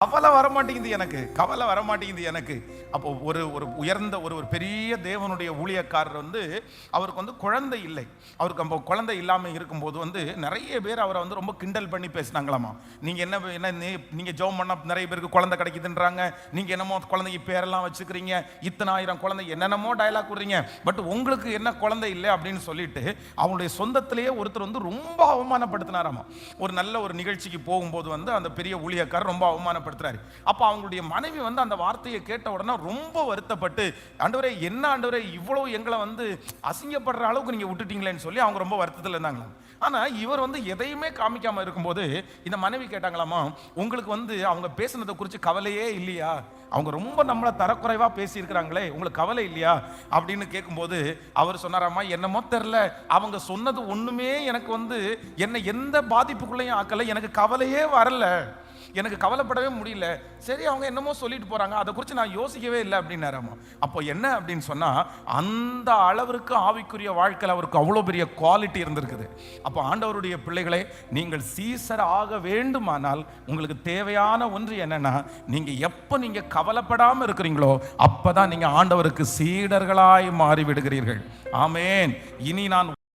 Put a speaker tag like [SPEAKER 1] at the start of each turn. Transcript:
[SPEAKER 1] கவலை வரமாட்டேங்குது எனக்கு. அப்போ ஒரு உயர்ந்த ஒரு பெரிய தேவனுடைய ஊழியக்காரர் அவருக்கு குழந்தை இல்லை. அவருக்கு அப்போ குழந்தை இல்லாமல் இருக்கும்போது நிறைய பேர் அவரை ரொம்ப கிண்டல் பண்ணி பேசினாங்களாமா. நீங்கள் என்ன நீங்கள் ஜெபம் பண்ண நிறைய பேருக்கு குழந்தை கிடைக்குதுன்றாங்க, நீங்கள் என்னமோ குழந்தைக்கு பேரெல்லாம் வச்சுக்கிறீங்க, இத்தனை ஆயிரம் குழந்தை என்னென்னமோ டயலாக் விடுறீங்க, பட் உங்களுக்கு என்ன குழந்தை இல்லை அப்படின்னு சொல்லிட்டு அவங்களுடைய சொந்தத்திலேயே ஒருத்தர் ரொம்ப அவமானப்படுத்தினாராமா. ஒரு நல்ல ஒரு நிகழ்ச்சிக்கு போகும்போது அந்த பெரிய ஊழியக்காரர் ரொம்ப அவமானப்படுத்துறாரு. அப்போ அவங்களுடைய மனைவி அந்த வார்த்தையை கேட்ட உடனே ரொம்ப வருத்தப்பட்டு, ஆண்டவரே என்ன ஆண்டவரே இவ்வளவு எங்களை அசிங்கப்படுற அளவுக்கு நீங்க விட்டுட்டீங்களேன்னு சொல்லி அவங்க ரொம்ப வருத்தத்தில் இருந்தாங்களாம். ஆனா இவர் எதையுமே காமிக்காம இருக்கும்போது இந்த மனைவி கேட்டாங்களாமா, உங்களுக்கு அவங்க பேசுனதை குறித்து கவலையே இல்லையா? அவங்க ரொம்ப நம்மளை தரக்குறைவா பேசி இருக்கிறாங்களே, உங்களுக்கு கவலை இல்லையா அப்படின்னு கேட்கும்போது அவர் சொன்னாராமா, என்னமோ தெரியல, அவங்க சொன்னது ஒண்ணுமே எனக்கு என்னை எந்த பாதிப்புக்குள்ளேயும் ஆக்கல, எனக்கு கவலையே வரல, எனக்கு கவலைப்படவே முடியல, சரி அவங்க என்னமோ சொல்லிட்டு போறாங்க, அதை குறித்து நான் யோசிக்கவே இல்லை அப்படின்னாராமா. அப்போ என்ன அப்படின்னு சொன்னா, அந்த அளவிற்கு ஆவிக்குரிய வாழ்க்கையில் அவருக்கு அவ்வளோ பெரிய குவாலிட்டி இருந்திருக்குது. அப்போ ஆண்டவருடைய பிள்ளைகளை, நீங்கள் சீசர் ஆக வேண்டுமானால் உங்களுக்கு தேவையான ஒன்று என்னன்னா, நீங்க கவலைப்படாமல் இருக்கிறீங்களோ அப்பதான் நீங்க ஆண்டவருக்கு சீடர்களாய் மாறி விடுகிறீர்கள். ஆமேன். இனி நான்